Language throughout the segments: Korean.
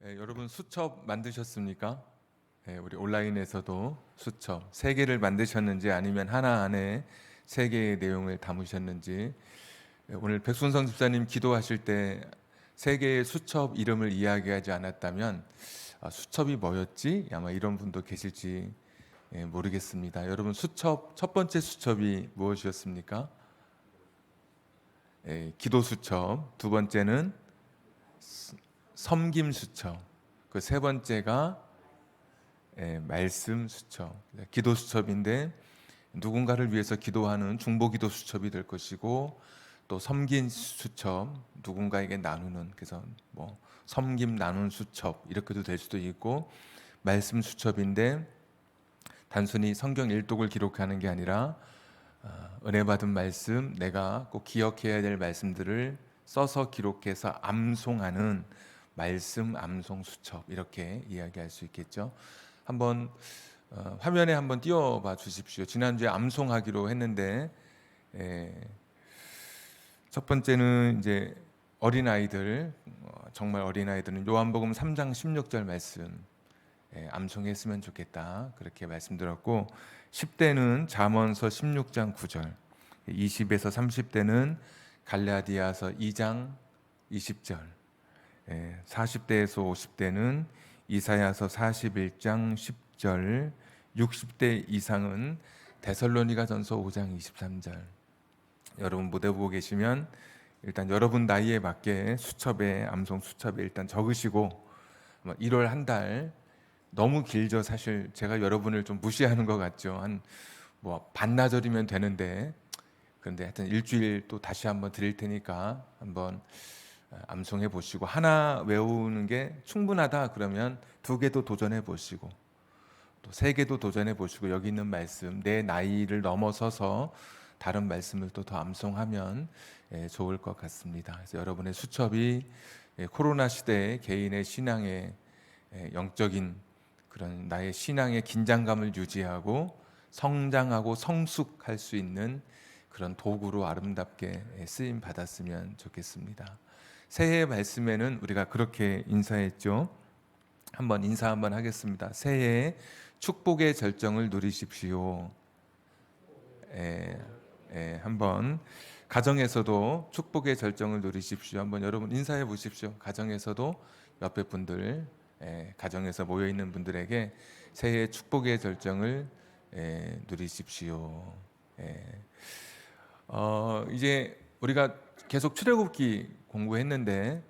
여러분 수첩 만드셨습니까? 우리 온라인에서도 수첩 3개를 만드셨는지 아니면 하나 안에 3개의 내용을 담으셨는지 오늘 백순성 집사님 기도하실 때 3개의 수첩 이름을 이야기하지 않았다면 수첩이 뭐였지? 아마 이런 분도 계실지 모르겠습니다. 여러분 수첩 첫 번째 수첩이 무엇이었습니까? 기도 수첩. 두 번째는 섬김 수첩. 그 세 번째가 말씀 수첩, 기도 수첩인데 누군가를 위해서 기도하는 중보 기도 수첩이 될 것이고 또 섬긴 수첩, 누군가에게 나누는, 그래서 뭐 섬김 나눈 수첩 이렇게도 될 수도 있고, 말씀 수첩인데 단순히 성경 일독을 기록하는 게 아니라 은혜 받은 말씀, 내가 꼭 기억해야 될 말씀들을 써서 기록해서 암송하는 말씀 암송 수첩, 이렇게 이야기할 수 있겠죠. 한번 화면에 한번 띄워봐 주십시오. 지난주에 암송하기로 했는데 첫 번째는 이제 어린아이들, 정말 어린아이들은 요한복음 3장 16절 말씀 암송했으면 좋겠다, 그렇게 말씀드렸고, 10대는 잠언서 16장 9절, 20에서 30대는 갈라디아서 2장 20절, 40대에서 50대는 이사야서 41장 10절, 60대 이상은 데살로니가전서 5장 23절. 여러분 무대 보고 계시면 일단 여러분 나이에 맞게 수첩에, 암송 수첩에 일단 적으시고, 1월 한 달 너무 길죠. 사실 제가 여러분을 좀 무시하는 것 같죠. 한 뭐 반나절이면 되는데, 그런데 하여튼 일주일 또 다시 한번 드릴 테니까 한번 암송해 보시고, 하나 외우는 게 충분하다 그러면 2개도 도전해 보시고, 또 3개도 도전해 보시고, 여기 있는 말씀, 내 나이를 넘어서서 다른 말씀을 또 더 암송하면 좋을 것 같습니다. 그래서 여러분의 수첩이 코로나 시대에 개인의 신앙의 영적인 그런 나의 신앙의 긴장감을 유지하고 성장하고 성숙할 수 있는 그런 도구로 아름답게 쓰임 받았으면 좋겠습니다. 새해 말씀에는 우리가 그렇게 인사했죠. 한번 인사 한번 하겠습니다. 새해에 축복의 절정을 누리십시오. 한번 가정에서도 축복의 절정을 누리십시오. 한번 여러분 인사해 보십시오. 가정에서도 옆에 분들, 가정에서 모여 있는 분들에게 새해 축복의 절정을 누리십시오. 이제 우리가 계속 출애굽기 공부했는데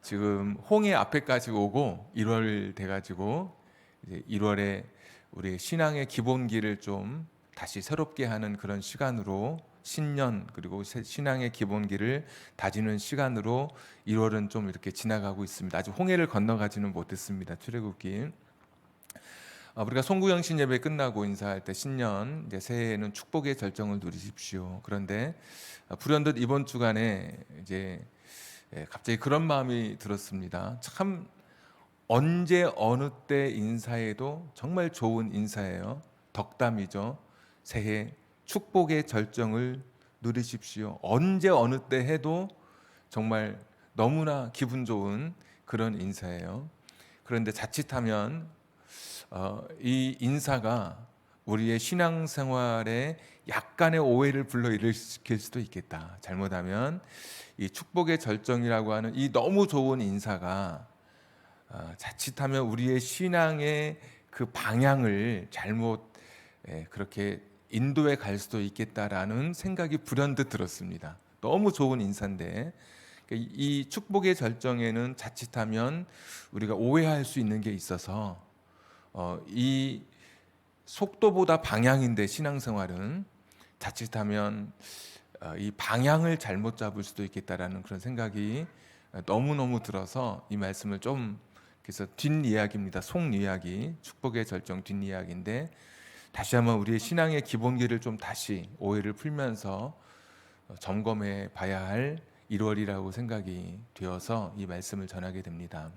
지금 홍해 앞에까지 오고 1월 돼가지고 이제 1월에 우리 신앙의 기본기를 좀 다시 새롭게 하는 그런 시간으로, 신년 그리고 신앙의 기본기를 다지는 시간으로 1월은 좀 이렇게 지나가고 있습니다. 아직 홍해를 건너가지는 못했습니다. 출애굽기. 우리가 송구영신 예배 끝나고 인사할 때 신년, 이제 새해에는 축복의 절정을 누리십시오. 그런데 불현듯 이번 주간에 이제 갑자기 그런 마음이 들었습니다. 참 언제 어느 때 인사해도 정말 좋은 인사예요. 덕담이죠. 새해 축복의 절정을 누리십시오. 언제 어느 때 해도 정말 너무나 기분 좋은 그런 인사예요. 그런데 자칫하면 이 인사가 우리의 신앙생활에 약간의 오해를 불러일으킬 수도 있겠다. 잘못하면 이 축복의 절정이라고 하는 이 너무 좋은 인사가 자칫하면 우리의 신앙의 그 방향을 잘못 그렇게 인도해 갈 수도 있겠다라는 생각이 불현듯 들었습니다. 너무 좋은 인사인데 이 축복의 절정에는 자칫하면 우리가 오해할 수 있는 게 있어서, 이 속도보다 방향인데 신앙생활은 자칫하면 이 방향을 잘못 잡을 수도 있겠다라는 그런 생각이 너무너무 들어서 이 말씀을 좀, 그래서 뒷이야기입니다. 속이야기, 축복의 절정 뒷이야기인데 다시 한번 우리의 신앙의 기본기를 좀 다시 오해를 풀면서 점검해 봐야 할 1월이라고 생각이 되어서 이 말씀을 전하게 됩니다.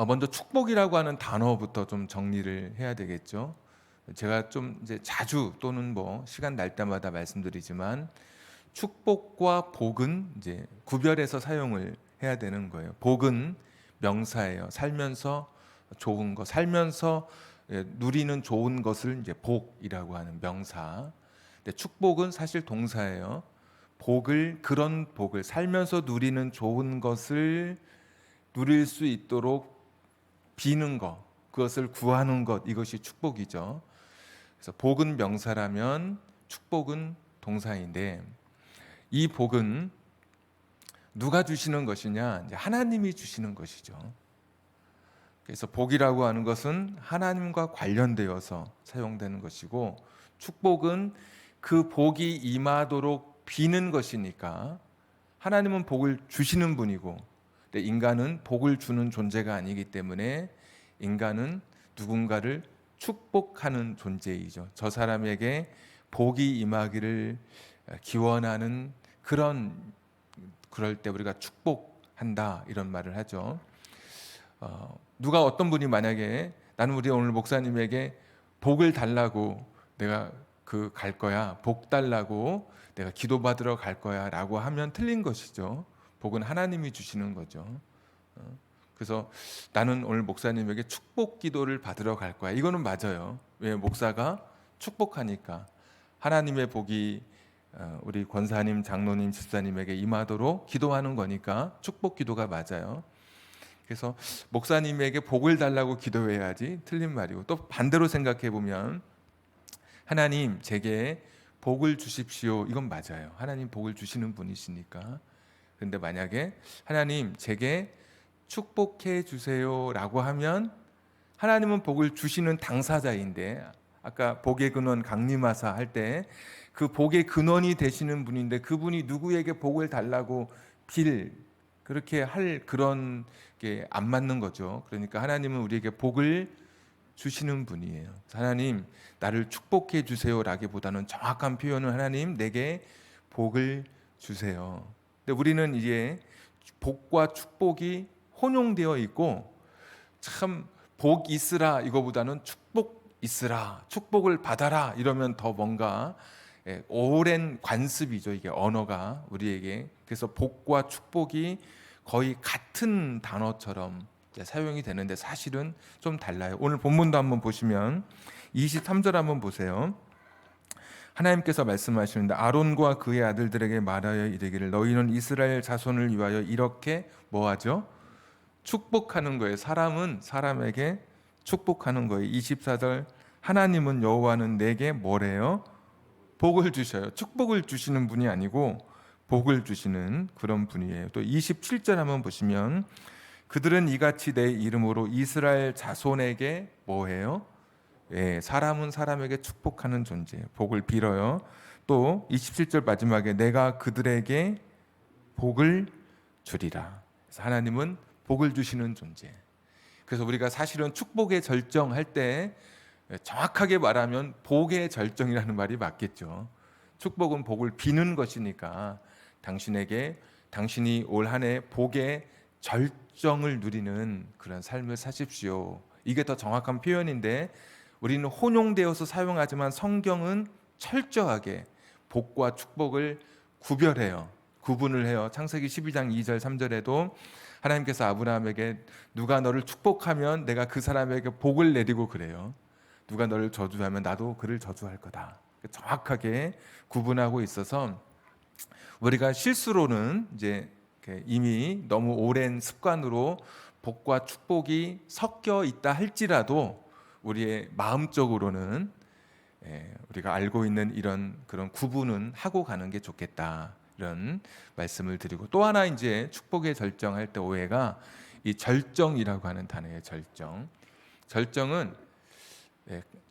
먼저 축복이라고 하는 단어부터 좀 정리를 해야 되겠죠. 제가 좀 이제 자주 또는 뭐 시간 날 때마다 말씀드리지만 축복과 복은 이제 구별해서 사용을 해야 되는 거예요. 복은 명사예요. 살면서 좋은 것, 살면서 누리는 좋은 것을 이제 복이라고 하는 명사. 근데 축복은 사실 동사예요. 그런 복을 살면서 누리는 좋은 것을 누릴 수 있도록 비는 것, 그것을 구하는 것, 이것이 축복이죠. 그래서 복은 명사라면 축복은 동사인데, 이 복은 누가 주시는 것이냐? 이제 하나님이 주시는 것이죠. 그래서 복이라고 하는 것은 하나님과 관련되어서 사용되는 것이고, 축복은 그 복이 임하도록 비는 것이니까 하나님은 복을 주시는 분이고, 근데 인간은 복을 주는 존재가 아니기 때문에 인간은 누군가를 축복하는 존재이죠. 저 사람에게 복이 임하기를 기원하는 그럴 때 우리가 축복한다 이런 말을 하죠. 누가 어떤 분이 만약에 나는 우리 오늘 목사님에게 복을 달라고 내가 갈 거야, 복 달라고 내가 기도받으러 갈 거야 라고 하면 틀린 것이죠. 복은 하나님이 주시는 거죠. 그래서 나는 오늘 목사님에게 축복 기도를 받으러 갈 거야, 이거는 맞아요. 왜? 목사가 축복하니까 하나님의 복이 우리 권사님, 장로님, 집사님에게 임하도록 기도하는 거니까 축복 기도가 맞아요. 그래서 목사님에게 복을 달라고 기도해야지 틀린 말이고, 또 반대로 생각해 보면 하나님 제게 복을 주십시오, 이건 맞아요. 하나님 복을 주시는 분이시니까. 그런데 만약에 하나님 제게 축복해 주세요 라고 하면 하나님은 복을 주시는 당사자인데, 아까 복의 근원 강림하사 할 때 그 복의 근원이 되시는 분인데 그분이 누구에게 복을 달라고 그렇게 할 그런 게 안 맞는 거죠. 그러니까 하나님은 우리에게 복을 주시는 분이에요. 하나님 나를 축복해 주세요 라기보다는 정확한 표현은 하나님 내게 복을 주세요. 근데 우리는 이제 복과 축복이 혼용되어 있고, 참 복 있으라 이거보다는 축복 있으라, 축복을 받아라 이러면 더 뭔가 오랜 관습이죠. 이게 언어가 우리에게. 그래서 복과 축복이 거의 같은 단어처럼 사용이 되는데 사실은 좀 달라요. 오늘 본문도 한번 보시면 23절 한번 보세요. 하나님께서 말씀하시는데 아론과 그의 아들들에게 말하여 이르기를 너희는 이스라엘 자손을 위하여 이렇게 뭐하죠? 축복하는 거예요. 사람은 사람에게 축복하는 거예요. 24절 하나님은 여호와는 내게 뭐래요? 복을 주셔요. 축복을 주시는 분이 아니고 복을 주시는 그런 분이에요. 또 27절 한번 보시면 그들은 이같이 내 이름으로 이스라엘 자손에게 뭐해요? 사람은 사람에게 축복하는 존재, 복을 빌어요. 또 27절 마지막에 내가 그들에게 복을 주리라. 그래서 하나님은 복을 주시는 존재. 그래서 우리가 사실은 축복의 절정할 때 정확하게 말하면 복의 절정이라는 말이 맞겠죠. 축복은 복을 비는 것이니까 당신이 올 한 해 복의 절정을 누리는 그런 삶을 사십시오. 이게 더 정확한 표현인데 우리는 혼용되어서 사용하지만 성경은 철저하게 복과 축복을 구분을 해요. 창세기 12장 2절 3절에도 하나님께서 아브라함에게 누가 너를 축복하면 내가 그 사람에게 복을 내리고 그래요. 누가 너를 저주하면 나도 그를 저주할 거다. 정확하게 구분하고 있어서 우리가 실수로는 이제 이미 너무 오랜 습관으로 복과 축복이 섞여 있다 할지라도 우리의 마음적으로는 우리가 알고 있는 이런 그런 구분은 하고 가는 게 좋겠다, 이런 말씀을 드리고, 또 하나 이제 축복의 절정할 때 오해가 이 절정이라고 하는 단어의 절정은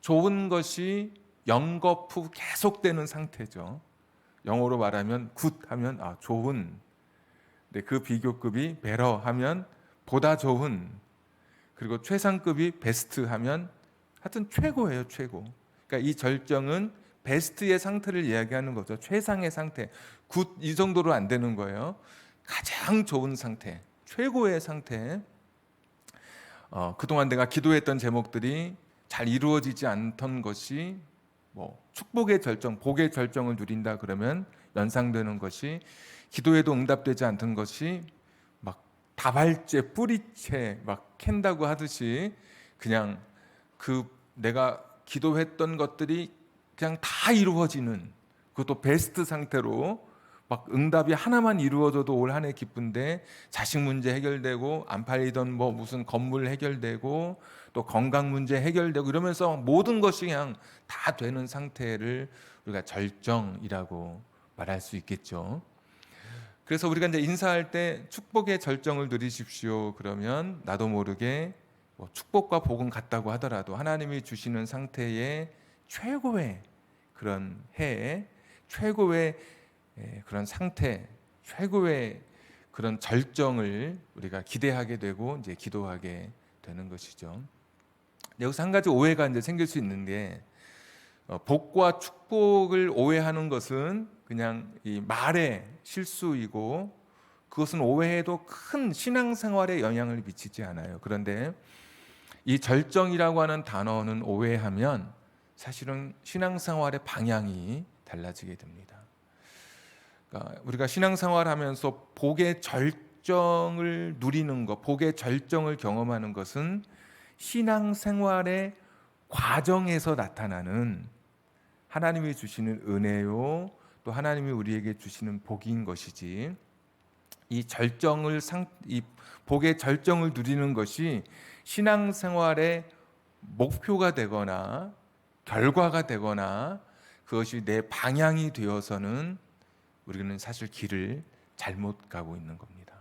좋은 것이 영거푸 계속되는 상태죠. 영어로 말하면 굿 하면 좋은, 근데 그 비교급이 베러 하면 보다 좋은, 그리고 최상급이 베스트 하면 하여튼 최고예요, 최고. 그러니까 이 절정은 베스트의 상태를 이야기하는 거죠. 최상의 상태, 굿 이 정도로 안 되는 거예요. 가장 좋은 상태, 최고의 상태. 그동안 내가 기도했던 제목들이 잘 이루어지지 않던 것이 축복의 절정, 복의 절정을 누린다 그러면 연상되는 것이, 기도에도 응답되지 않던 것이 막 다발째 뿌리채 막 캔다고 하듯이 그냥 그 내가 기도했던 것들이 그냥 다 이루어지는, 그것도 베스트 상태로 막 응답이 하나만 이루어져도 올 한 해 기쁜데 자식 문제 해결되고 안 팔리던 뭐 무슨 건물 해결되고 또 건강 문제 해결되고 이러면서 모든 것이 그냥 다 되는 상태를 우리가 절정이라고 말할 수 있겠죠. 그래서 우리가 이제 인사할 때 축복의 절정을 누리십시오 그러면 나도 모르게 뭐 축복과 복은 같다고 하더라도 하나님이 주시는 상태의 최고의 그런 해에 최고의 그런 상태, 최고의 그런 절정을 우리가 기대하게 되고 이제 기도하게 되는 것이죠. 여기서 한 가지 오해가 이제 생길 수 있는 게 복과 축복을 오해하는 것은 그냥 이 말의 실수이고 그것은 오해해도 큰 신앙생활에 영향을 미치지 않아요. 그런데 이 절정이라고 하는 단어는 오해하면 사실은 신앙생활의 방향이 달라지게 됩니다. 그러니까 우리가 신앙생활하면서 복의 절정을 누리는 것, 복의 절정을 경험하는 것은 신앙생활의 과정에서 나타나는 하나님이 주시는 은혜요, 또 하나님이 우리에게 주시는 복인 것이지, 이 복의 절정을 누리는 것이 신앙생활의 목표가 되거나 결과가 되거나 그것이 내 방향이 되어서는 우리는 사실 길을 잘못 가고 있는 겁니다.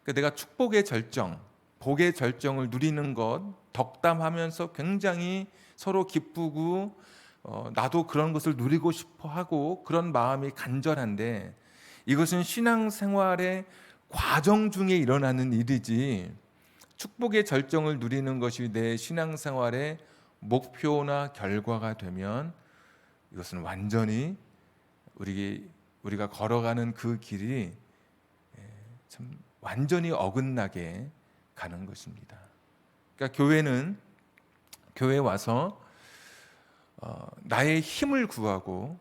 그러니까 내가 축복의 절정, 복의 절정을 누리는 것, 덕담하면서 굉장히 서로 기쁘고 나도 그런 것을 누리고 싶어 하고 그런 마음이 간절한데 이것은 신앙생활의 과정 중에 일어나는 일이지 축복의 절정을 누리는 것이 내 신앙생활의 목표나 결과가 되면 이것은 완전히 우리가 걸어가는 그 길이 참 완전히 어긋나게 가는 것입니다. 그러니까 교회에 와서 나의 힘을 구하고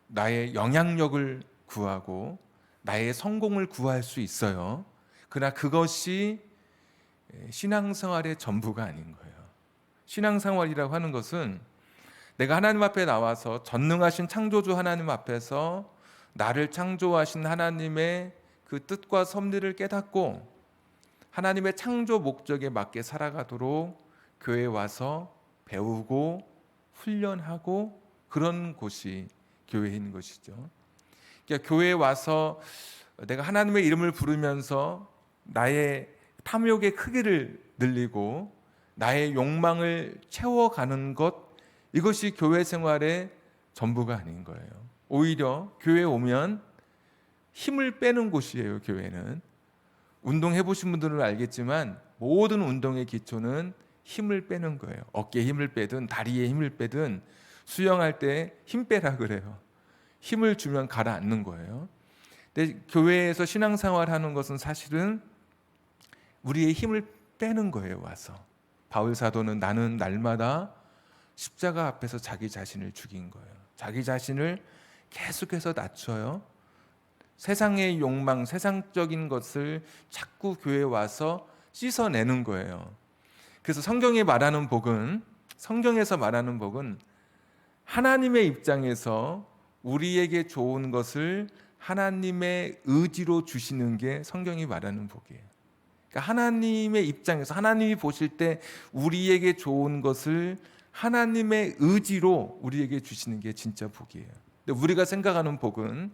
나의 영향력을 구하고 나의 성공을 구할 수 있어요. 그러나 그것이 신앙생활의 전부가 아닌 거예요. 신앙생활이라고 하는 것은 내가 하나님 앞에 나와서 전능하신 창조주 하나님 앞에서 나를 창조하신 하나님의 그 뜻과 섭리를 깨닫고 하나님의 창조 목적에 맞게 살아가도록 교회에 와서 배우고 훈련하고 그런 곳이 교회인 것이죠. 그러니까 교회에 와서 내가 하나님의 이름을 부르면서 나의 탐욕의 크기를 늘리고 나의 욕망을 채워가는 것, 이것이 교회 생활의 전부가 아닌 거예요. 오히려 교회에 오면 힘을 빼는 곳이에요. 교회는 운동해 보신 분들은 알겠지만 모든 운동의 기초는 힘을 빼는 거예요. 어깨에 힘을 빼든 다리에 힘을 빼든 수영할 때 힘 빼라 그래요. 힘을 주면 가라앉는 거예요. 근데 교회에서 신앙생활하는 것은 사실은 우리의 힘을 빼는 거예요. 와서 바울 사도는 나는 날마다 십자가 앞에서 자기 자신을 죽인 거예요. 자기 자신을 계속해서 낮춰요. 세상의 욕망, 세상적인 것을 자꾸 교회에 와서 씻어내는 거예요. 그래서 성경에서 말하는 복은 하나님의 입장에서 우리에게 좋은 것을 하나님의 의지로 주시는 게 성경이 말하는 복이에요. 그러니까 하나님의 입장에서 하나님이 보실 때 우리에게 좋은 것을 하나님의 의지로 우리에게 주시는 게 진짜 복이에요. 근데 우리가 생각하는 복은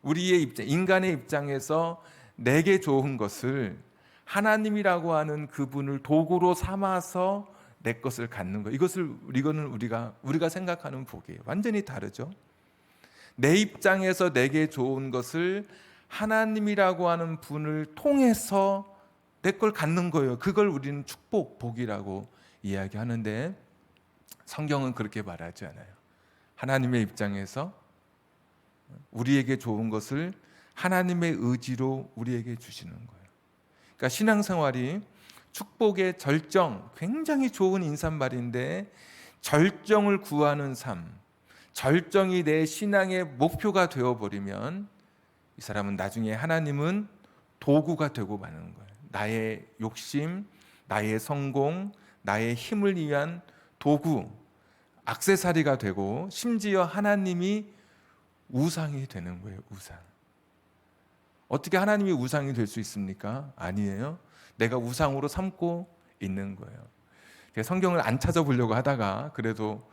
인간의 입장에서 내게 좋은 것을 하나님이라고 하는 그분을 도구로 삼아서 내 것을 갖는 거. 이거는 우리가 생각하는 복이에요. 완전히 다르죠. 내 입장에서 내게 좋은 것을 하나님이라고 하는 분을 통해서 내 걸 갖는 거예요. 그걸 우리는 축복, 복이라고 이야기하는데 성경은 그렇게 말하지 않아요. 하나님의 입장에서 우리에게 좋은 것을 하나님의 의지로 우리에게 주시는 거예요. 그러니까 신앙생활이 축복의 절정, 굉장히 좋은 인사말인데 절정을 구하는 삶, 절정이 내 신앙의 목표가 되어버리면 이 사람은 나중에 하나님은 도구가 되고 마는 거예요. 나의 욕심, 나의 성공, 나의 힘을 위한 도구, 액세서리가 되고 심지어 하나님이 우상이 되는 거예요. 우상. 어떻게 하나님이 우상이 될 수 있습니까? 아니에요. 내가 우상으로 삼고 있는 거예요. 제가 성경을 안 찾아보려고 하다가 그래도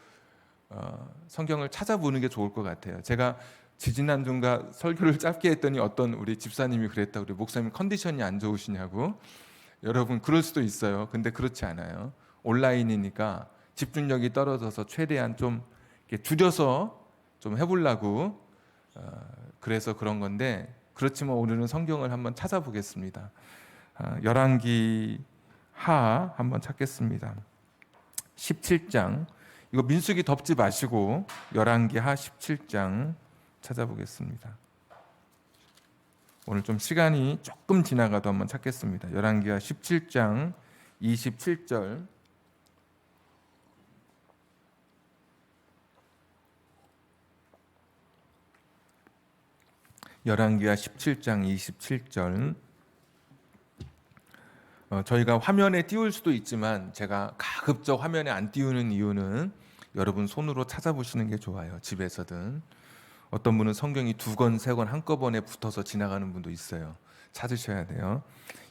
성경을 찾아보는 게 좋을 것 같아요. 제가 지지난주인가 설교를 짧게 했더니 어떤 우리 집사님이 그랬다고 그래요. 목사님 컨디션이 안 좋으시냐고. 여러분 그럴 수도 있어요. 근데 그렇지 않아요. 온라인이니까 집중력이 떨어져서 최대한 좀 이렇게 줄여서 좀 해보려고 그래서 그런 건데, 그렇지만 오늘은 성경을 한번 찾아보겠습니다. 열왕기 하 한번 찾겠습니다. 17장. 이거 민수기 덮지 마시고 열왕기 하 17장 찾아보겠습니다. 오늘 좀 시간이 조금 지나가도 한번 찾겠습니다. 열왕기 하 17장 27절. 열왕기하 17장 27절. 저희가 화면에 띄울 수도 있지만 제가 가급적 화면에 안 띄우는 이유는 여러분 손으로 찾아보시는 게 좋아요. 집에서든. 어떤 분은 성경이 2권, 3권 한꺼번에 붙어서 지나가는 분도 있어요. 찾으셔야 돼요.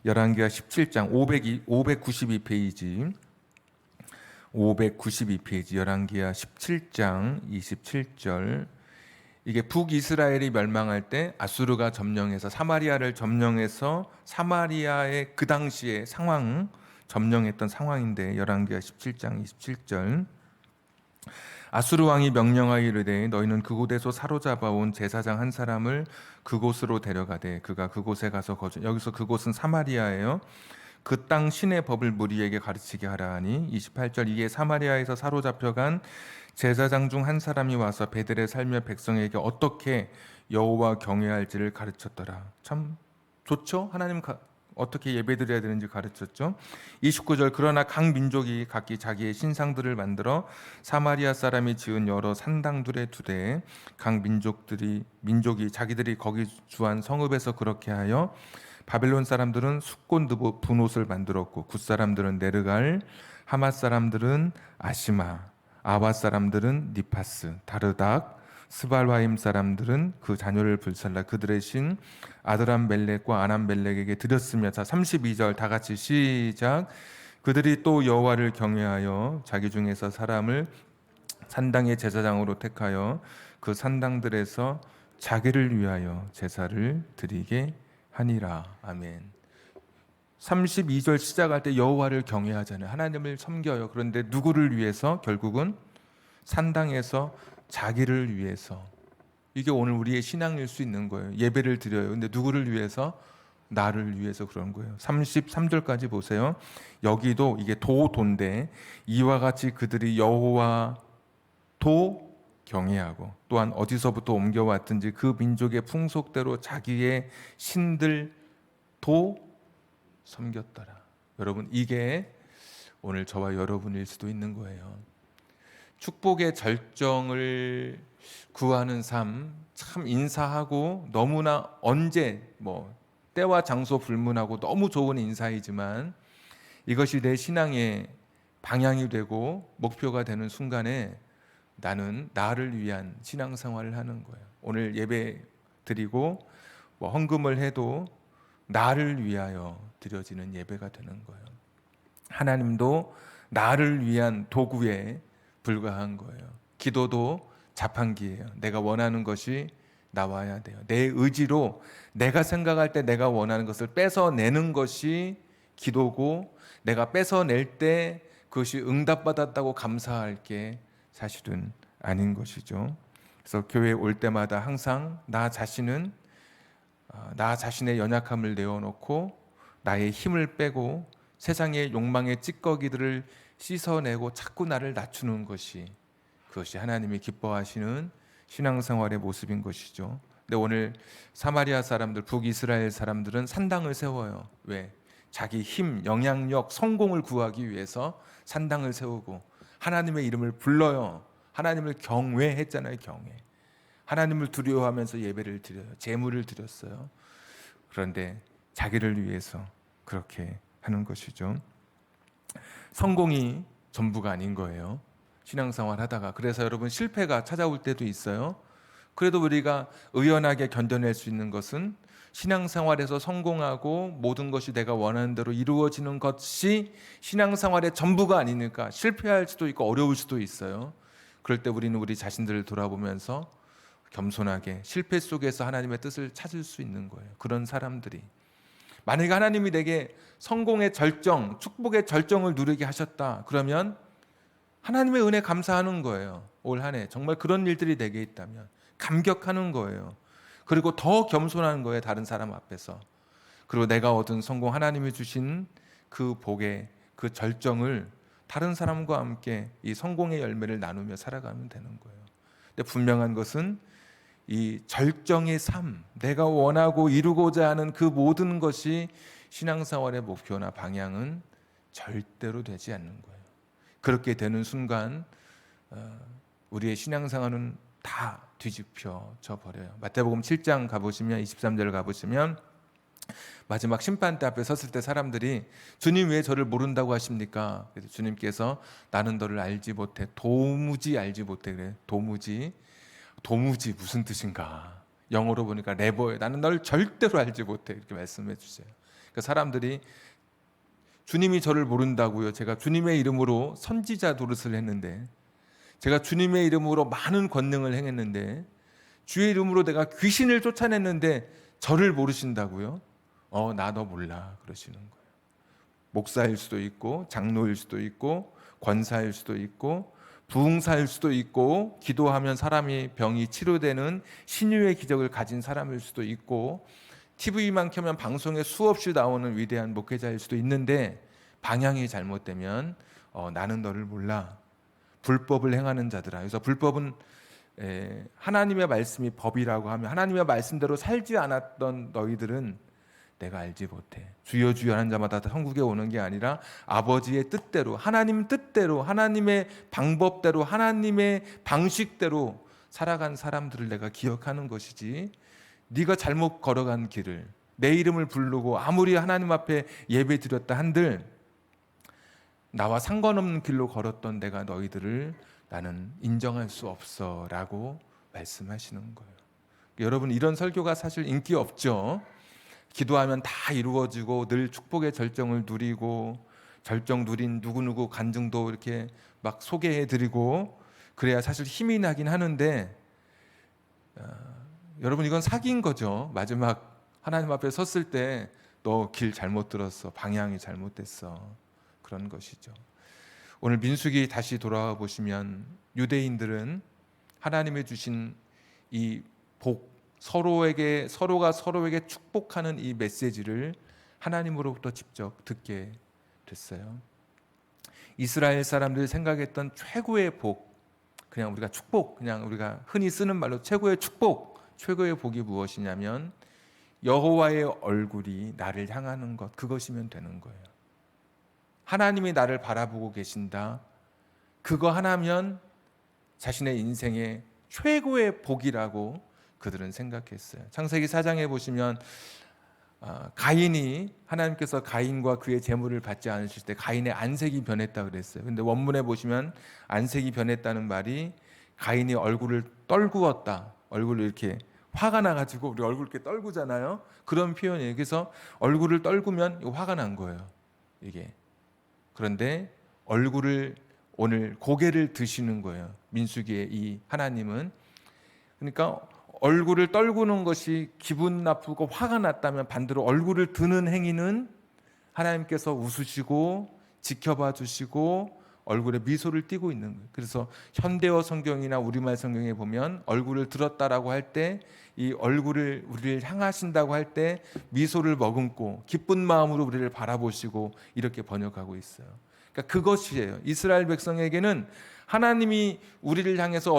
열왕기하 17장 592페이지 592페이지 열왕기하 17장 27절. 이게 북이스라엘이 멸망할 때 아수르가 점령해서 사마리아를 점령해서 사마리아의 그 당시의 상황, 점령했던 상황인데, 열왕기하 17장 27절. 아수르 왕이 명령하여 이르되 너희는 그곳에서 사로잡아온 제사장 한 사람을 그곳으로 데려가되 그가 그곳에 가서 거주. 여기서 그곳은 사마리아예요. 그 땅 신의 법을 무리에게 가르치게 하라 하니, 28절. 이에 사마리아에서 사로잡혀간 제사장 중 한 사람이 와서 베델에 살며 백성에게 어떻게 여호와 경외할지를 가르쳤더라. 참 좋죠? 하나님 어떻게 예배드려야 되는지 가르쳤죠. 29절. 그러나 각 민족이 각기 자기의 신상들을 만들어 사마리아 사람이 지은 여러 산당들에 두되 각 민족이 자기들이 거기 주한 성읍에서 그렇게 하여 바벨론 사람들은 숫곤 분옷을 만들었고 굿 사람들은 네르갈, 하맛 사람들은 아시마, 아와 사람들은 니파스, 다르닥, 스발화임 사람들은 그 자녀를 불살라 그들의 신 아드람멜렉과 아남멜렉에게 드렸으며. 자, 32절 다 같이 시작. 그들이 또 여호와를 경외하여 자기 중에서 사람을 산당의 제사장으로 택하여 그 산당들에서 자기를 위하여 제사를 드리게 하니라. 아멘. 32절 시작할 때 여호와를 경외하잖아요. 하나님을 섬겨요. 그런데 누구를 위해서? 결국은 산당에서 자기를 위해서. 이게 오늘 우리의 신앙일 수 있는 거예요. 예배를 드려요. 근데 누구를 위해서? 나를 위해서 그런 거예요. 33절까지 보세요. 여기도 이게 도인데 이와 같이 그들이 여호와 도 경외하고 또한 어디서부터 옮겨왔든지 그 민족의 풍속대로 자기의 신들도 섬겼더라. 여러분, 이게 오늘 저와 여러분일 수도 있는 거예요. 축복의 절정을 구하는 삶, 참 인사하고 너무나 언제 때와 장소 불문하고 너무 좋은 인사이지만 이것이 내 신앙의 방향이 되고 목표가 되는 순간에 나는 나를 위한 신앙생활을 하는 거예요. 오늘 예배 드리고 헌금을 해도 나를 위하여 드려지는 예배가 되는 거예요. 하나님도 나를 위한 도구에 불과한 거예요. 기도도 자판기예요. 내가 원하는 것이 나와야 돼요. 내 의지로 내가 생각할 때 내가 원하는 것을 뺏어내는 것이 기도고, 내가 뺏어낼 때 그것이 응답받았다고 감사할 게 사실은 아닌 것이죠. 그래서 교회에 올 때마다 항상 나 자신의 연약함을 내어놓고 나의 힘을 빼고 세상의 욕망의 찌꺼기들을 씻어내고 자꾸 나를 낮추는 것이, 그것이 하나님이 기뻐하시는 신앙생활의 모습인 것이죠. 근데 오늘 사마리아 사람들, 북이스라엘 사람들은 산당을 세워요. 왜? 자기 힘, 영향력, 성공을 구하기 위해서 산당을 세우고 하나님의 이름을 불러요. 하나님을 경외했잖아요. 경외. 하나님을 두려워하면서 예배를 드려요. 제물을 드렸어요. 그런데 자기를 위해서 그렇게 하는 것이죠. 성공이 전부가 아닌 거예요. 신앙생활 하다가. 그래서 여러분 실패가 찾아올 때도 있어요. 그래도 우리가 의연하게 견뎌낼 수 있는 것은 신앙생활에서 성공하고 모든 것이 내가 원하는 대로 이루어지는 것이 신앙생활의 전부가 아니니까 실패할 수도 있고 어려울 수도 있어요. 그럴 때 우리는 우리 자신들을 돌아보면서 겸손하게 실패 속에서 하나님의 뜻을 찾을 수 있는 거예요. 그런 사람들이. 만약에 하나님이 내게 성공의 절정, 축복의 절정을 누리게 하셨다. 그러면 하나님의 은혜 감사하는 거예요. 올 한 해 정말 그런 일들이 내게 있다면 감격하는 거예요. 그리고 더 겸손한 거예요. 다른 사람 앞에서. 그리고 내가 얻은 성공, 하나님이 주신 그 복의 그 절정을 다른 사람과 함께 이 성공의 열매를 나누며 살아가면 되는 거예요. 근데 분명한 것은 이 절정의 삶, 내가 원하고 이루고자 하는 그 모든 것이 신앙생활의 목표나 방향은 절대로 되지 않는 거예요. 그렇게 되는 순간 우리의 신앙생활은 다 뒤집혀져 버려요. 마태복음 7장 가보시면 23절 가보시면 마지막 심판대 앞에 섰을 때 사람들이 주님 왜 저를 모른다고 하십니까? 그래서 주님께서 나는 너를 알지 못해, 도무지 알지 못해. 그래. 도무지 무슨 뜻인가? 영어로 보니까 never, 나는 너를 절대로 알지 못해. 이렇게 말씀해 주세요. 그러니까 사람들이 주님이 저를 모른다고요. 제가 주님의 이름으로 선지자 노릇을 했는데, 제가 주님의 이름으로 많은 권능을 행했는데, 주의 이름으로 내가 귀신을 쫓아냈는데 저를 모르신다고요? 나 너 몰라 그러시는 거예요. 목사일 수도 있고 장로일 수도 있고 권사일 수도 있고 부흥사일 수도 있고 기도하면 사람이 병이 치료되는 신유의 기적을 가진 사람일 수도 있고 TV만 켜면 방송에 수없이 나오는 위대한 목회자일 수도 있는데 방향이 잘못되면 나는 너를 몰라. 불법을 행하는 자들아. 그래서 불법은 하나님의 말씀이 법이라고 하면 하나님의 말씀대로 살지 않았던 너희들은 내가 알지 못해. 주여 주여 하는 자마다 천국에 오는 게 아니라 아버지의 뜻대로, 하나님 뜻대로, 하나님의 방법대로, 하나님의 방식대로 살아간 사람들을 내가 기억하는 것이지, 네가 잘못 걸어간 길을, 내 이름을 부르고 아무리 하나님 앞에 예배 드렸다 한들 나와 상관없는 길로 걸었던 내가 너희들을 나는 인정할 수 없어 라고 말씀하시는 거예요. 여러분, 이런 설교가 사실 인기 없죠. 기도하면 다 이루어지고 늘 축복의 절정을 누리고 절정 누린 누구누구 간증도 이렇게 막 소개해드리고 그래야 사실 힘이 나긴 하는데 여러분, 이건 사기인 거죠. 마지막 하나님 앞에 섰을 때 너 길 잘못 들었어, 방향이 잘못됐어, 그런 것이죠. 오늘 민수기 다시 돌아와 보시면 유대인들은 하나님이 주신 이 복, 서로가 서로에게 축복하는 이 메시지를 하나님으로부터 직접 듣게 됐어요. 이스라엘 사람들이 생각했던 최고의 복, 그냥 우리가 축복, 그냥 우리가 흔히 쓰는 말로 최고의 축복, 최고의 복이 무엇이냐면 여호와의 얼굴이 나를 향하는 것, 그것이면 되는 거예요. 하나님이 나를 바라보고 계신다. 그거 하나면 자신의 인생의 최고의 복이라고 그들은 생각했어요. 창세기 4장에 보시면 가인이, 하나님께서 가인과 그의 재물을 받지 않으실 때 가인의 안색이 변했다 그랬어요. 근데 원문에 보시면 안색이 변했다는 말이 가인이 얼굴을 떨구었다. 얼굴을 이렇게 화가 나가지고, 우리 얼굴 이렇게 떨구잖아요. 그런 표현이에요. 그래서 얼굴을 떨구면 화가 난 거예요. 이게. 그런데 얼굴을, 오늘 고개를 드시는 거예요. 민수기의 이 하나님은. 그러니까 얼굴을 떨구는 것이 기분 나쁘고 화가 났다면 반대로 얼굴을 드는 행위는 하나님께서 웃으시고 지켜봐 주시고 얼굴에 미소를 띠고 있는 거예요. 그래서 현대어 성경이나 우리말 성경에 보면 얼굴을 들었다라고 할 때 이 얼굴을 우리를 향하신다고 할 때 미소를 머금고 기쁜 마음으로 우리를 바라보시고 이렇게 번역하고 있어요. 그러니까 그것이에요. 이스라엘 백성에게는 하나님이 우리를 향해서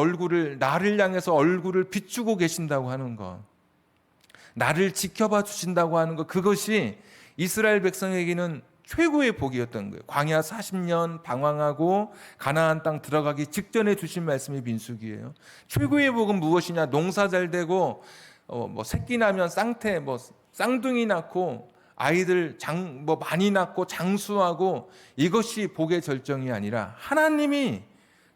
나를 향해서 얼굴을 비추고 계신다고 하는 것, 나를 지켜봐 주신다고 하는 것, 그것이 이스라엘 백성에게는 최고의 복이었던 거예요. 광야 40년 방황하고 가나안 땅 들어가기 직전에 주신 말씀이 민수기예요. 최고의 복은 무엇이냐? 농사 잘 되고 새끼 나면 쌍둥이 낳고 아이들 많이 낳고 장수하고 이것이 복의 절정이 아니라 하나님이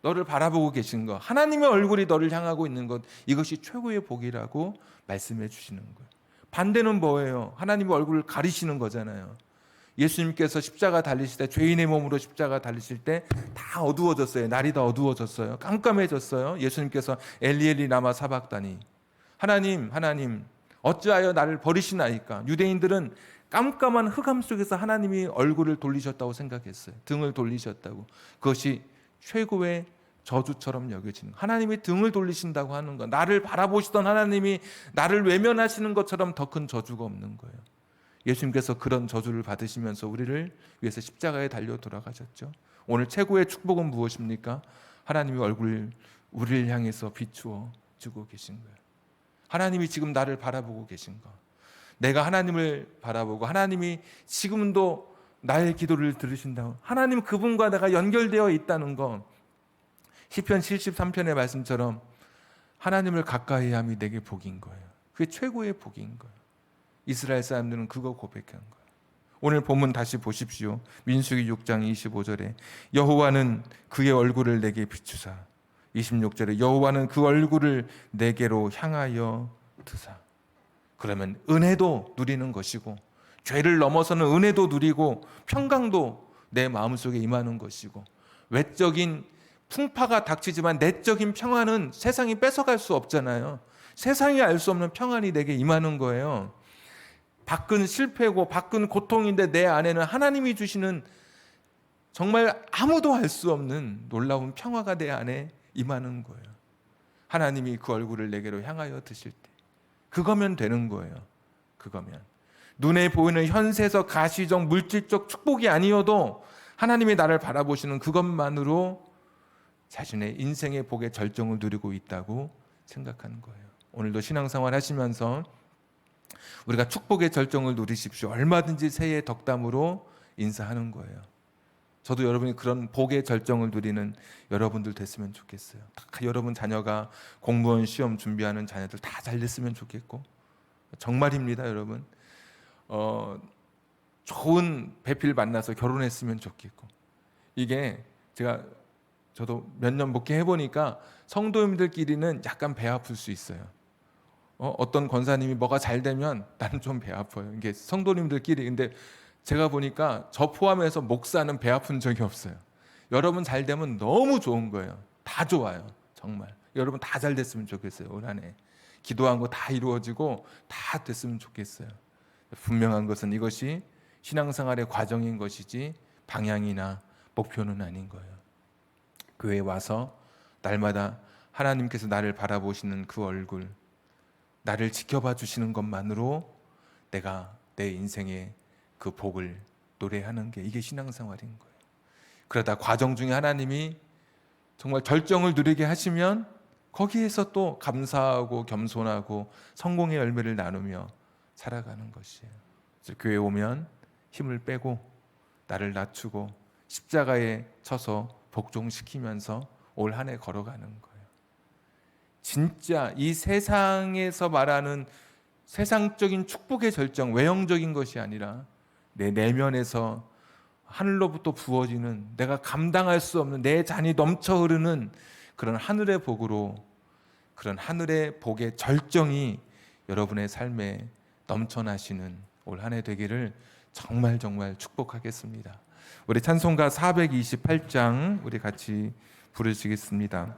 너를 바라보고 계신 것, 하나님의 얼굴이 너를 향하고 있는 것, 이것이 최고의 복이라고 말씀해 주시는 거예요. 반대는 뭐예요? 하나님의 얼굴을 가리시는 거잖아요. 예수님께서 십자가 달리실 때, 죄인의 몸으로 십자가 달리실 때 다 어두워졌어요. 날이 다 어두워졌어요. 깜깜해졌어요. 예수님께서 엘리 라마 사박다니, 하나님 어찌하여 나를 버리시나이까. 유대인들은 깜깜한 흑암 속에서 하나님이 얼굴을 돌리셨다고 생각했어요. 등을 돌리셨다고. 그것이 최고의 저주처럼 여겨지는, 하나님이 등을 돌리신다고 하는 것, 나를 바라보시던 하나님이 나를 외면하시는 것처럼 더 큰 저주가 없는 거예요. 예수님께서 그런 저주를 받으시면서 우리를 위해서 십자가에 달려 돌아가셨죠. 오늘 최고의 축복은 무엇입니까? 하나님의 얼굴을 우리를 향해서 비추어 주고 계신 거예요. 하나님이 지금 나를 바라보고 계신 것, 내가 하나님을 바라보고 하나님이 지금도 나의 기도를 들으신다고, 하나님 그분과 내가 연결되어 있다는 것, 시편 73편의 말씀처럼 하나님을 가까이 함이 내게 복인 거예요. 그게 최고의 복인 거예요. 이스라엘 사람들은 그거 고백한 거예요. 오늘 본문 다시 보십시오. 민수기 6장 25절에 여호와는 그의 얼굴을 내게 비추사, 26절에 여호와는 그 얼굴을 내게로 향하여 드사. 그러면 은혜도 누리는 것이고, 죄를 넘어서는 은혜도 누리고, 평강도 내 마음속에 임하는 것이고, 외적인 풍파가 닥치지만 내적인 평안은 세상이 뺏어갈 수 없잖아요. 세상이 알 수 없는 평안이 내게 임하는 거예요. 밖은 실패고 밖은 고통인데 내 안에는 하나님이 주시는 정말 아무도 알 수 없는 놀라운 평화가 내 안에 임하는 거예요. 하나님이 그 얼굴을 내게로 향하여 드실 때 그거면 되는 거예요. 그거면 눈에 보이는 현세적 가시적 물질적 축복이 아니어도 하나님이 나를 바라보시는 그것만으로 자신의 인생의 복의 절정을 누리고 있다고 생각하는 거예요. 오늘도 신앙생활 하시면서 우리가 축복의 절정을 누리십시오. 얼마든지 새해 덕담으로 인사하는 거예요. 저도 여러분이 그런 복의 절정을 누리는 여러분들 됐으면 좋겠어요. 다 여러분 자녀가 공무원 시험 준비하는 자녀들 다 잘 됐으면 좋겠고, 정말입니다, 여러분. 좋은 배필 만나서 결혼했으면 좋겠고, 이게 저도 몇 년 목회해 보니까 성도님들끼리는 약간 배 아플 수 있어요. 어떤 권사님이 뭐가 잘 되면 나는 좀 배 아파요. 이게 성도님들끼리. 근데 제가 보니까 저 포함해서 목사는 배 아픈 적이 없어요. 여러분 잘 되면 너무 좋은 거예요. 다 좋아요. 정말. 여러분 다 잘 됐으면 좋겠어요. 올 한 해. 기도한 거 다 이루어지고 다 됐으면 좋겠어요. 분명한 것은 이것이 신앙생활의 과정인 것이지 방향이나 목표는 아닌 거예요. 교회에 와서 날마다 하나님께서 나를 바라보시는 그 얼굴, 나를 지켜봐 주시는 것만으로 내가 내 인생의 그 복을 노래하는 게, 이게 신앙생활인 거예요. 그러다 과정 중에 하나님이 정말 절정을 누리게 하시면 거기에서 또 감사하고 겸손하고 성공의 열매를 나누며 살아가는 것이에요. 그래서 교회에 오면 힘을 빼고 나를 낮추고 십자가에 쳐서 복종시키면서 올 한 해 걸어가는 거예요. 진짜 이 세상에서 말하는 세상적인 축복의 절정, 외형적인 것이 아니라 내 내면에서 하늘로부터 부어지는, 내가 감당할 수 없는, 내 잔이 넘쳐 흐르는 그런 하늘의 복으로, 그런 하늘의 복의 절정이 여러분의 삶에 넘쳐나시는 올 한 해 되기를 정말 축복하겠습니다. 우리 찬송가 428장 우리 같이 부르시겠습니다.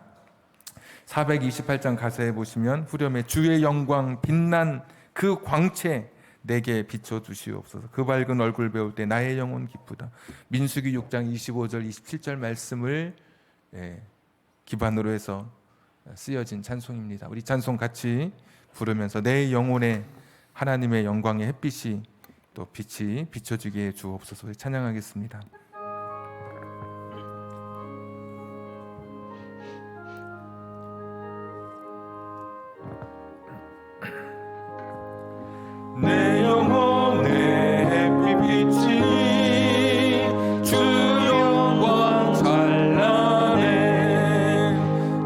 428장 가사에 보시면 후렴에 주의 영광 빛난 그 광채 내게 비춰주시옵소서. 그 밝은 얼굴 배울 때 나의 영혼 기쁘다. 민수기 6장 25절 27절 말씀을 기반으로 해서 쓰여진 찬송입니다. 우리 찬송 같이 부르면서 내 영혼에 하나님의 영광의 햇빛이 또 빛이 비춰주게 해 주옵소서. 찬양하겠습니다. 내 영혼의 햇빛이 주 영광 찬란해.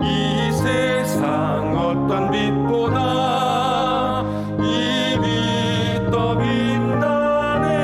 이 세상 어떤 빛보다 이 빛 더 빛나네.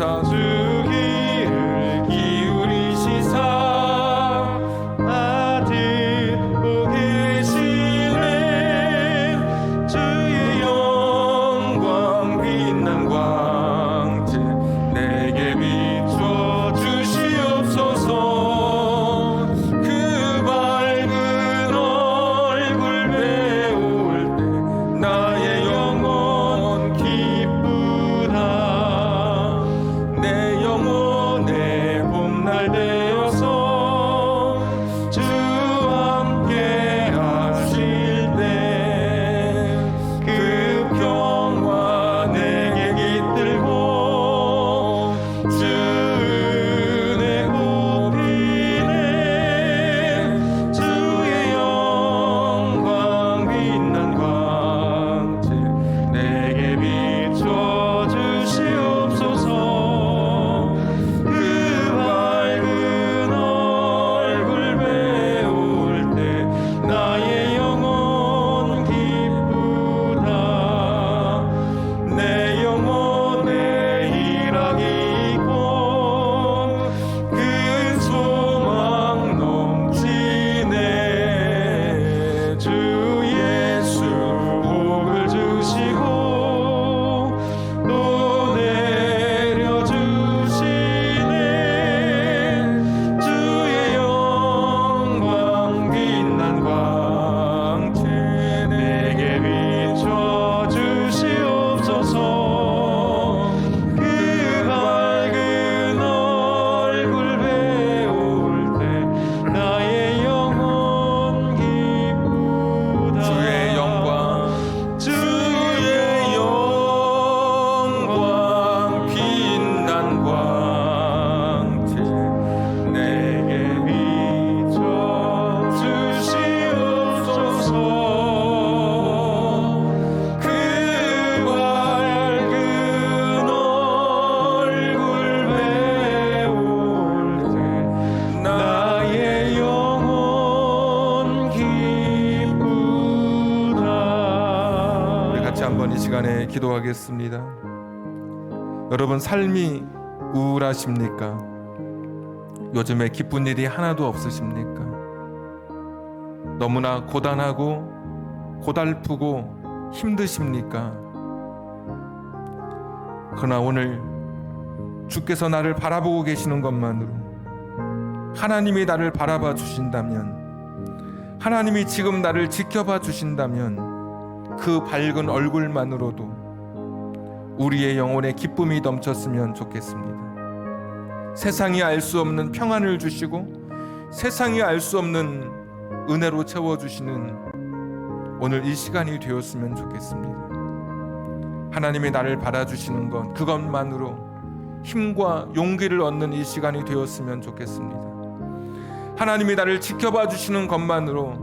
주시옵소서. 주 귀를 기울이시사 듣고 계시네. 주의 영광 빛난 광채 내게 비춰 주시옵소서. 그 밝은 얼굴 배울 때 나의 영혼 기쁘다. 내 영혼의 봄날 되어서 주 함께 하실 때 그 평화 내게 깃들고 주 은혜 굽히네. 주의 영광 빛난 광채 내게 비춰 주시옵소서. 그 밝은 얼굴 배울 때 나의 영혼 기쁘다. 내 영혼에 희락이 있고 큰 소망 넘치네. 주 예수 복을 주시고 또 내려주시네. 주의 영광 빛난 광채 내게 비춰 주시옵소서. 그 밝은 얼굴 배울 때 나의 영혼 기쁘다. 주의 영광 주의 영광 빛난 광채 내게 비춰 주시옵소서. 그 밝은 얼굴 배울 때 나의 영혼 기쁘다. 우리 같이 한번 이 시간에 기도하겠습니다. 여러분, 삶이 우울하십니까? 요즘에 기쁜 일이 하나도 없으십니까? 너무나 고단하고 고달프고 힘드십니까? 그러나 오늘 주께서 나를 바라보고 계시는 것만으로, 하나님이 나를 바라봐 주신다면, 하나님이 지금 나를 지켜봐 주신다면 그 밝은 얼굴만으로도 우리의 영혼에 기쁨이 넘쳤으면 좋겠습니다. 세상이 알 수 없는 평안을 주시고 세상이 알 수 없는 은혜로 채워주시는 오늘 이 시간이 되었으면 좋겠습니다. 하나님이 나를 받아주시는 것, 그것만으로 힘과 용기를 얻는 이 시간이 되었으면 좋겠습니다. 하나님이 나를 지켜봐 주시는 것만으로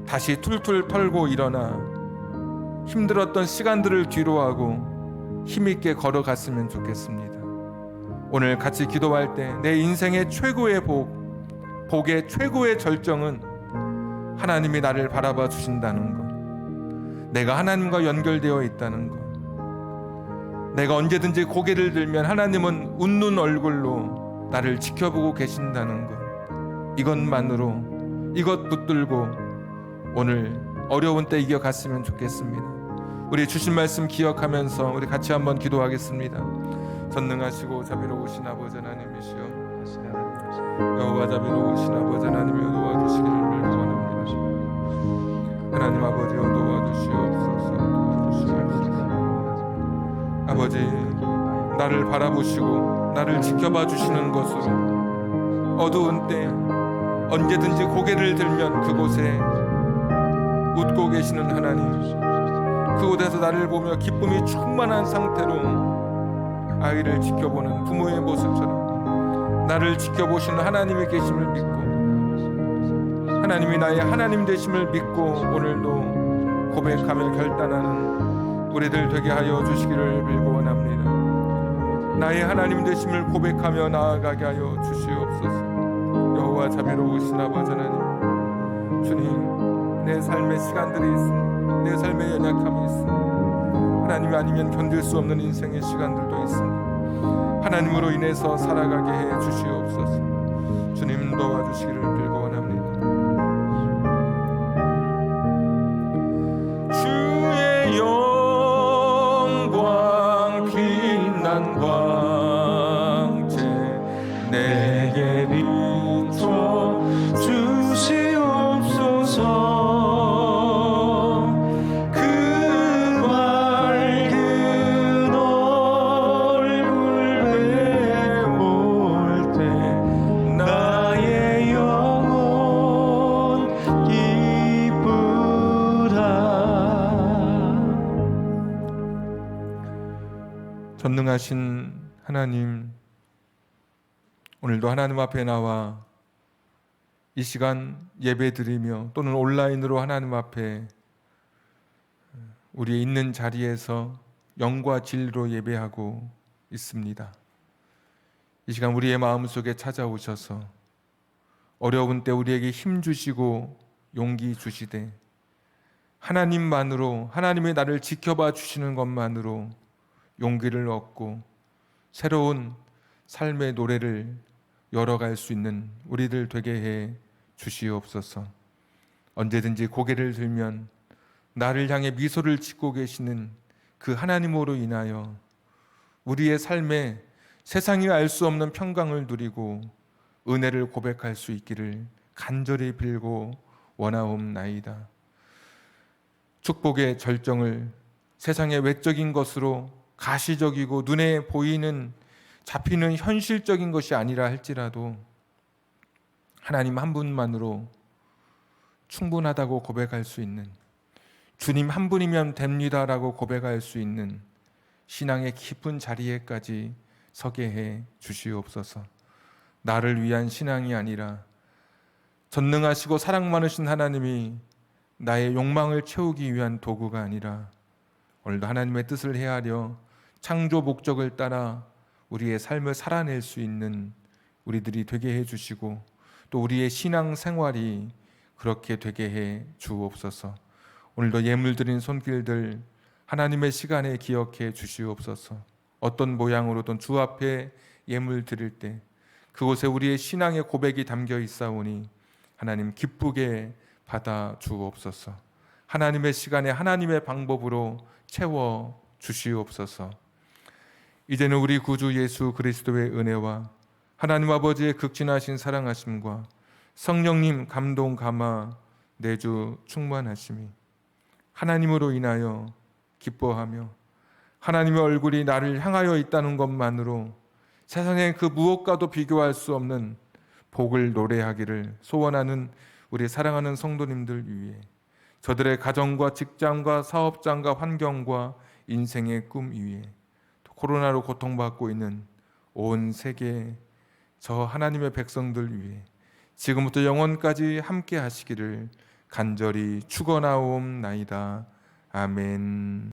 다시 툴툴 털고 일어나 힘들었던 시간들을 뒤로하고 힘있게 걸어갔으면 좋겠습니다. 오늘 같이 기도할 때 내 인생의 최고의 복의 최고의 절정은 하나님이 나를 바라봐 주신다는 것, 내가 하나님과 연결되어 있다는 것, 내가 언제든지 고개를 들면 하나님은 웃는 얼굴로 나를 지켜보고 계신다는 것, 이것만으로, 이것 붙들고 오늘 어려운 때 이겨갔으면 좋겠습니다. 우리 주신 말씀 기억하면서 우리 같이 한번 기도하겠습니다. 전능하시고 자비로우신 아버지 하나님이시여, 여호와 자비로우신 아버지 하나님이여, 도와주시기를 원합니다. 하나님 아버지여, 도와주시옵소서. 아버지, 나를 바라보시고 나를 지켜봐 주시는 것으로 어두운 때 언제든지 고개를 들면 그곳에 웃고 계시는 하나님, 그곳에서 나를 보며 기쁨이 충만한 상태로 아이를 지켜보는 부모의 모습처럼 나를 지켜보시는 하나님의 계심을 믿고, 하나님이 나의 하나님 되심을 믿고 오늘도 고백하며 결단하는 우리들 되게 하여 주시기를 빌고 원합니다. 나의 하나님 되심을 고백하며 나아가게 하여 주시옵소서. 여호와 자비로우신 아버지 하나님, 주님, 내 삶의 시간들이 있습니다. 내 삶의 연약함이 있습니다. 하나님이 아니면 견딜 수 없는 인생의 시간들도 있습니다. 하나님으로 인해서 살아가게 해 주시옵소서. 주님 도와주시기를 빌고 원합니다. 주의 영광 빛난 광채 내게 비춰 주시옵소서. 그 밝은 얼굴 배울 때 나의 영혼 기쁘다. 전능하신 하나님, 오늘도 하나님 앞에 나와 이 시간 예배드리며 또는 온라인으로 하나님 앞에 우리 있는 자리에서 영과 진리로 예배하고 있습니다. 이 시간 우리의 마음속에 찾아오셔서 어려운 때 우리에게 힘 주시고 용기 주시되 하나님만으로, 하나님의 나를 지켜봐 주시는 것만으로 용기를 얻고 새로운 삶의 노래를 열어갈 수 있는 우리들 되게 해 주시옵소서. 언제든지 고개를 들면 나를 향해 미소를 짓고 계시는 그 하나님으로 인하여 우리의 삶에 세상이 알 수 없는 평강을 누리고 은혜를 고백할 수 있기를 간절히 빌고 원하옵나이다. 축복의 절정을 세상의 외적인 것으로 가시적이고 눈에 보이는 잡히는 현실적인 것이 아니라 할지라도 하나님 한 분만으로 충분하다고 고백할 수 있는, 주님 한 분이면 됩니다라고 고백할 수 있는 신앙의 깊은 자리에까지 서게 해 주시옵소서. 나를 위한 신앙이 아니라 전능하시고 사랑 많으신 하나님이 나의 욕망을 채우기 위한 도구가 아니라 오늘도 하나님의 뜻을 헤아려 창조 목적을 따라 우리의 삶을 살아낼 수 있는 우리들이 되게 해 주시고 또 우리의 신앙 생활이 그렇게 되게 해 주옵소서. 오늘도 예물 드린 손길들 하나님의 시간에 기억해 주시옵소서. 어떤 모양으로든 주 앞에 예물 드릴 때 그곳에 우리의 신앙의 고백이 담겨 있사오니 하나님 기쁘게 받아 주옵소서. 하나님의 시간에 하나님의 방법으로 채워 주시옵소서. 이제는 우리 구주 예수 그리스도의 은혜와 하나님 아버지의 극진하신 사랑하심과 성령님 감동 감화 내주 충만하심이 하나님으로 인하여 기뻐하며 하나님의 얼굴이 나를 향하여 있다는 것만으로 세상의 그 무엇과도 비교할 수 없는 복을 노래하기를 소원하는 우리 사랑하는 성도님들 위해 저들의 가정과 직장과 사업장과 환경과 인생의 꿈 위에 코로나로 고통받고 있는 온 세계 저 하나님의 백성들 위해 지금부터 영원까지 함께 하시기를 간절히 축원하옵나이다. 아멘.